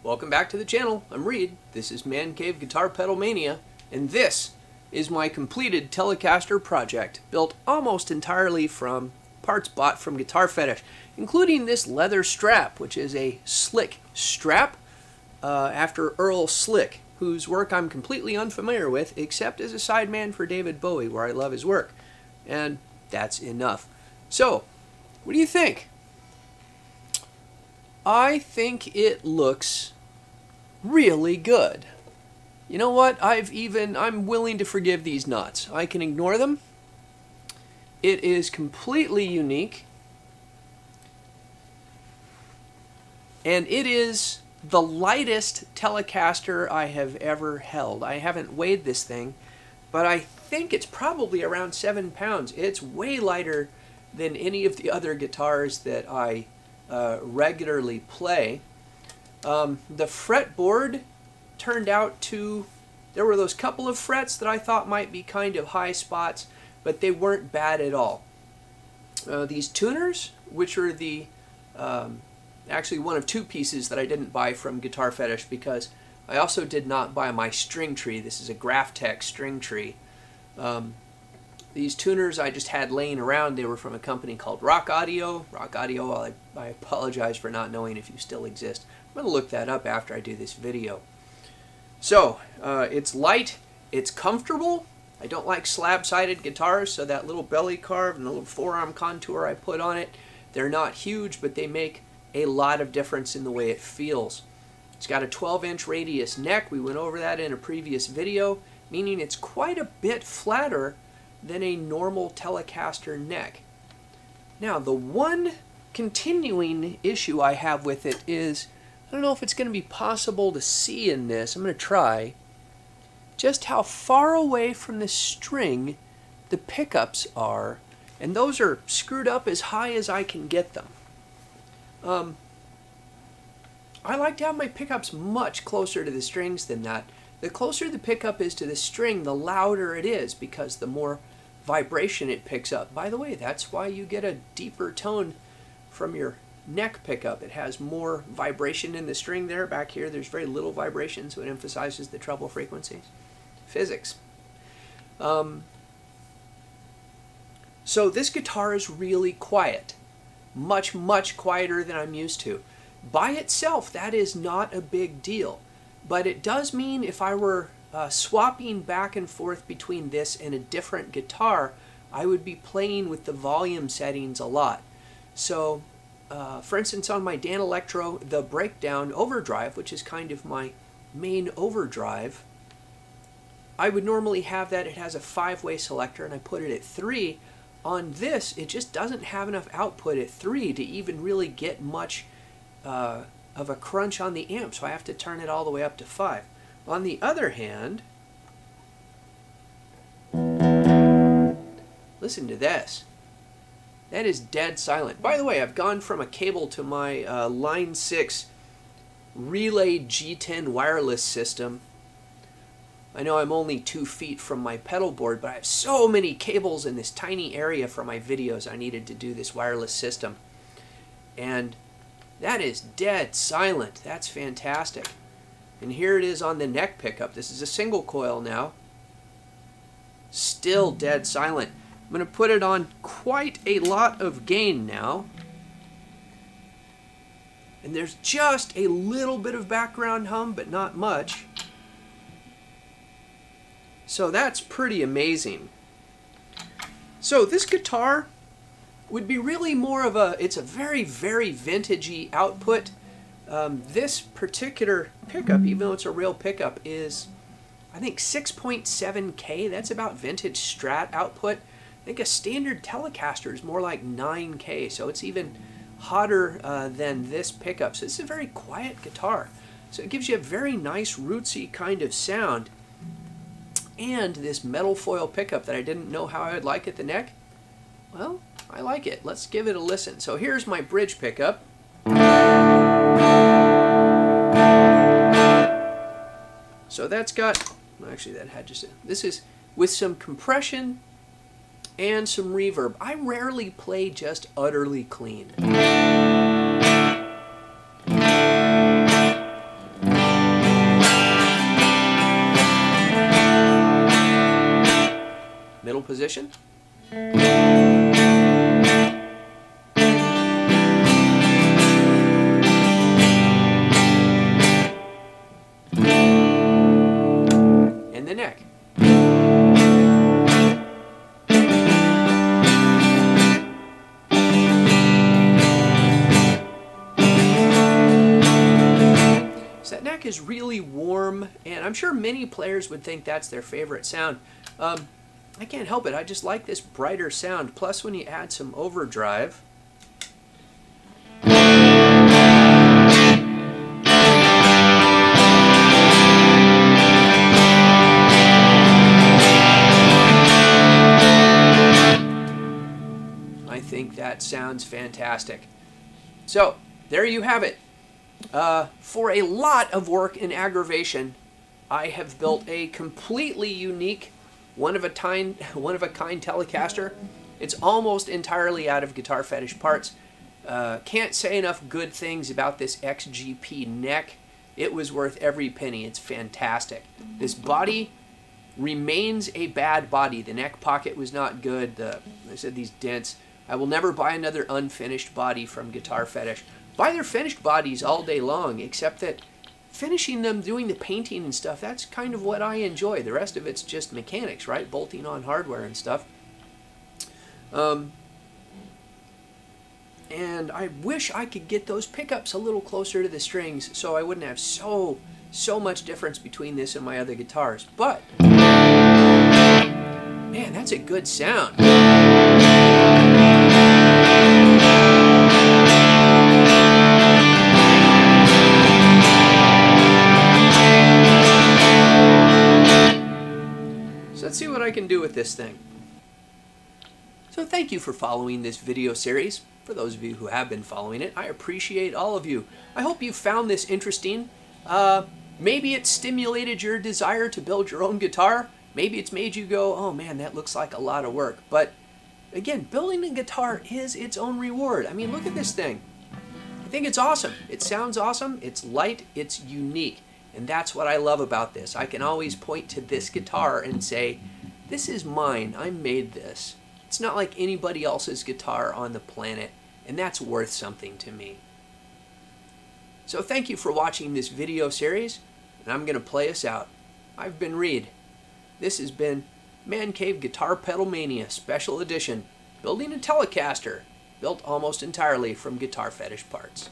Welcome back to the channel. I'm Reed. This is Man Cave Guitar Pedal Mania, and this is my completed Telecaster project, built almost entirely from parts bought from Guitarfetish, including this leather strap, which is a Slick strap after Earl Slick, whose work I'm completely unfamiliar with, except as a sideman for David Bowie, where I love his work. And that's enough. So, what do you think? I think it looks really good. You know what? I'm willing to forgive these knots. I can ignore them. It is completely unique. And it is the lightest Telecaster I have ever held. I haven't weighed this thing, but I think it's probably around 7 pounds. It's way lighter than any of the other guitars that I regularly play. The fretboard turned out to, there were those couple of frets that I thought might be kind of high spots, but they weren't bad at all. These tuners, which are the actually one of two pieces that I didn't buy from Guitarfetish, because I also did not buy my string tree. This is a Graphtec string tree. These tuners I just had laying around. They were from a company called Rock Audio. Rock Audio, I apologize for not knowing if you still exist. I'm going to look that up after I do this video. So, it's light, it's comfortable. I don't like slab-sided guitars, so that little belly carve and the little forearm contour I put on it, they're not huge, but they make a lot of difference in the way it feels. It's got a 12-inch radius neck. We went over that in a previous video, meaning it's quite a bit flatter than a normal Telecaster neck. Now, the one continuing issue I have with it is, I don't know if it's going to be possible to see in this, I'm going to try, just how far away from the string the pickups are, and those are screwed up as high as I can get them. I like to have my pickups much closer to the strings than that. The closer the pickup is to the string, the louder it is, because the more vibration it picks up. By the way, that's why you get a deeper tone from your neck pickup. It has more vibration in the string there. Back here, there's very little vibration, so it emphasizes the treble frequencies. Physics. So this guitar is really quiet. Much, much quieter than I'm used to. By itself, that is not a big deal. But it does mean if I were swapping back and forth between this and a different guitar, I would be playing with the volume settings a lot. So, for instance, on my Dan Electro, the breakdown overdrive, which is kind of my main overdrive, I would normally have that. It has a 5-way selector, and I put it at 3. On this, it just doesn't have enough output at 3 to even really get much of a crunch on the amp, so I have to turn it all the way up to 5. On the other hand, listen to this. That is dead silent. By the way, I've gone from a cable to my Line 6 Relay G10 wireless system. I know I'm only 2 feet from my pedal board, but I have so many cables in this tiny area for my videos. I needed to do this wireless system. And that is dead silent. That's fantastic. And here it is on the neck pickup. This is a single coil now. Still dead silent. I'm going to put it on quite a lot of gain now. And there's just a little bit of background hum, but not much. So that's pretty amazing. So this guitar would be really more of a, it's a very, very vintagey output. This particular pickup, even though it's a real pickup, is, I think, 6.7K. That's about vintage Strat output. I think a standard Telecaster is more like 9K, so it's even hotter than this pickup. So it's a very quiet guitar. So it gives you a very nice rootsy kind of sound. And this metal foil pickup that I didn't know how I would like at the neck, well, I like it. Let's give it a listen. So here's my bridge pickup. So that's got, actually that had just, this is with some compression and some reverb. I rarely play just utterly clean. position. And the neck. So that neck is really warm, and I'm sure many players would think that's their favorite sound. I can't help it. I just like this brighter sound. Plus, when you add some overdrive, I think that sounds fantastic. So, there you have it. For a lot of work and aggravation, I have built a completely unique, one-of-a-kind Telecaster. It's almost entirely out of Guitarfetish parts. Can't say enough good things about this XGP neck. It was worth every penny. It's fantastic. This body remains a bad body. The neck pocket was not good. Like I said, these dents. I will never buy another unfinished body from Guitarfetish. Buy their finished bodies all day long, except that finishing them, doing the painting and stuff, that's kind of what I enjoy. The rest of it's just mechanics, right? Bolting on hardware and stuff. And I wish I could get those pickups a little closer to the strings so I wouldn't have so much difference between this and my other guitars. But, man, that's a good sound. Let's see what I can do with this thing. So thank you for following this video series. For those of you who have been following it, I appreciate all of you. I hope you found this interesting. Maybe it stimulated your desire to build your own guitar. Maybe it's made you go, oh man, that looks like a lot of work. But again, building a guitar is its own reward. I mean, look at this thing. I think it's awesome. It sounds awesome. It's light. It's unique. And that's what I love about this. I can always point to this guitar and say, this is mine. I made this. It's not like anybody else's guitar on the planet, and that's worth something to me. So thank you for watching this video series, and I'm going to play us out. I've been Reed. This has been Man Cave Guitar Pedal Mania Special Edition, building a Telecaster, built almost entirely from Guitarfetish parts.